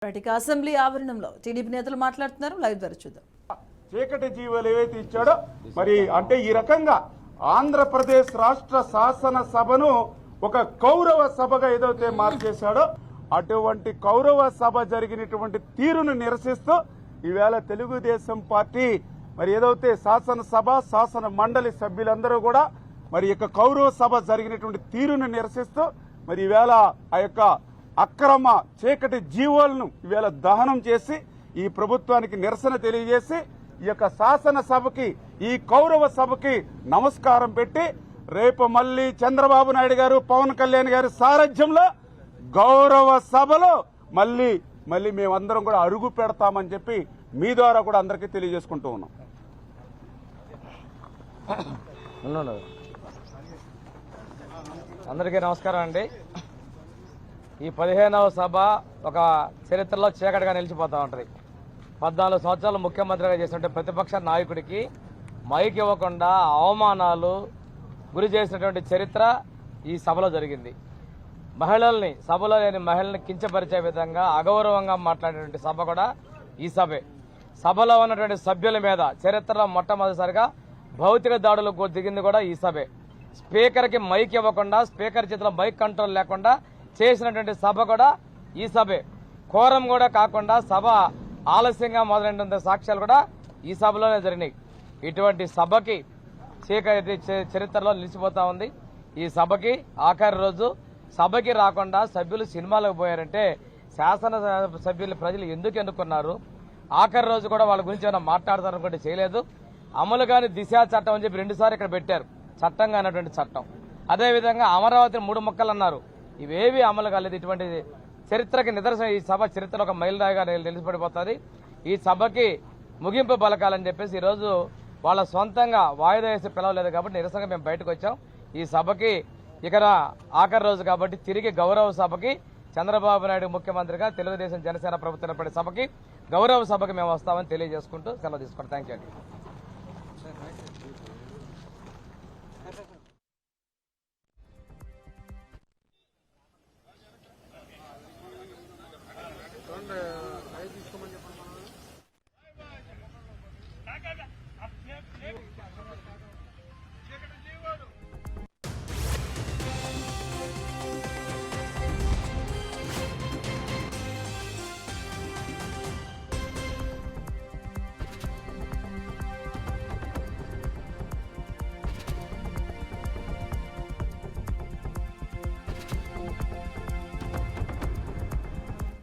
Assembly ఆవరణంలో TDP నేతలు మాట్లాడుతున్నారు. లైవ్ ద్వారా చూద్దాం. చీకటి జీవోలు ఏవైతే ఇచ్చాడో మరి అంటే ఈ రకంగా ఆంధ్రప్రదేశ్ రాష్ట్ర శాసన సభను ఒక కౌరవ సభగా ఏదైతే మార్చేశాడో అటువంటి కౌరవ సభ జరిగినటువంటి తీరును నిరసిస్తూ ఈవేళ తెలుగుదేశం పార్టీ మరి ఏదైతే శాసన మండలి సభ్యులందరూ కూడా మరి యొక్క కౌరవ సభ జరిగినటువంటి తీరును నిరసిస్తూ మరి ఈవేళ ఆ యొక్క అక్రమ చీకటి జీవోలను ఈవేళ దహనం చేసి ఈ ప్రభుత్వానికి నిరసన తెలియజేసి ఈ యొక్క శాసనసభకి ఈ కౌరవ సభకి నమస్కారం పెట్టి రేపు మళ్లీ చంద్రబాబు నాయుడు గారు పవన్ కళ్యాణ్ గారి సారథ్యంలో గౌరవ సభలో మళ్లీ మేమందరం కూడా అడుగు పెడతామని చెప్పి మీ ద్వారా కూడా అందరికీ తెలియజేసుకుంటూ ఉన్నాం. అందరికీ నమస్కారం అండి. ఈ 15వ సభ ఒక చరిత్రలో చీకటిగా నిలిచిపోతూ ఉంటుంది. 14 సంవత్సరాలు ముఖ్యమంత్రిగా చేసినట్టు ప్రతిపక్ష నాయకుడికి మైక్ ఇవ్వకుండా అవమానాలు గురి చేసినటువంటి చరిత్ర ఈ సభలో జరిగింది. మహిళల్ని సభలో లేని మహిళల్ని కించపరిచే విధంగా అగౌరవంగా మాట్లాడేటువంటి సభ కూడా ఈ సభే. సభలో ఉన్నటువంటి సభ్యుల మీద చరిత్రలో మొట్టమొదటిసారిగా భౌతిక దాడులకు దిగింది కూడా ఈ సభే. స్పీకర్కి మైక్ ఇవ్వకుండా స్పీకర్ చేతిలో మైక్ కంట్రోల్ లేకుండా చేసినటువంటి సభ కూడా ఈ సభే. కోరం కూడా కాకుండా సభ ఆలస్యంగా మొదలైన సాక్ష్యాలు కూడా ఈ సభలోనే జరిగినాయి. ఇటువంటి సభకి చీకటి చరిత్రలో నిలిచిపోతా ఉంది. ఈ సభకి ఆఖరి రోజు సభకి రాకుండా సభ్యులు సినిమాలకు పోయారంటే శాసన సభ్యులు ప్రజలు ఎందుకు ఎన్నుకున్నారు? ఆఖరి రోజు కూడా వాళ్ళ గురించి ఏమైనా మాట్లాడతారనుకుంటే చేయలేదు. అమలు కాని దిశా చట్టం అని చెప్పి 2 సార్లు ఇక్కడ పెట్టారు. చట్టంగా అన్నటువంటి చట్టం. అదేవిధంగా అమరావతిని 3 ముక్కలు అన్నారు. ఇవేవి అమలు కాలేదు. ఇటువంటి చరిత్రకి నిదర్శనం ఈ సభ చరిత్రలో ఒక మైలురాయిగా తెలిసిపడిపోతుంది. ఈ సభకి ముగింపు పలకాలని చెప్పేసి ఈరోజు వాళ్ళ సొంతంగా వాయిదా వేసి పిలవలేదు కాబట్టి నిరసనగా మేము బయటకు వచ్చాం. ఈ సభకి ఇక్కడ ఆఖరి రోజు కాబట్టి తిరిగి గౌరవ సభకి చంద్రబాబు నాయుడు ముఖ్యమంత్రిగా తెలుగుదేశం జనసేన ప్రభుత్వం ఏర్పడే సభకి గౌరవ సభకి మేము వస్తామని తెలియజేసుకుంటూ సెలవు తీసుకుంటాం. థ్యాంక్ యూ అండి.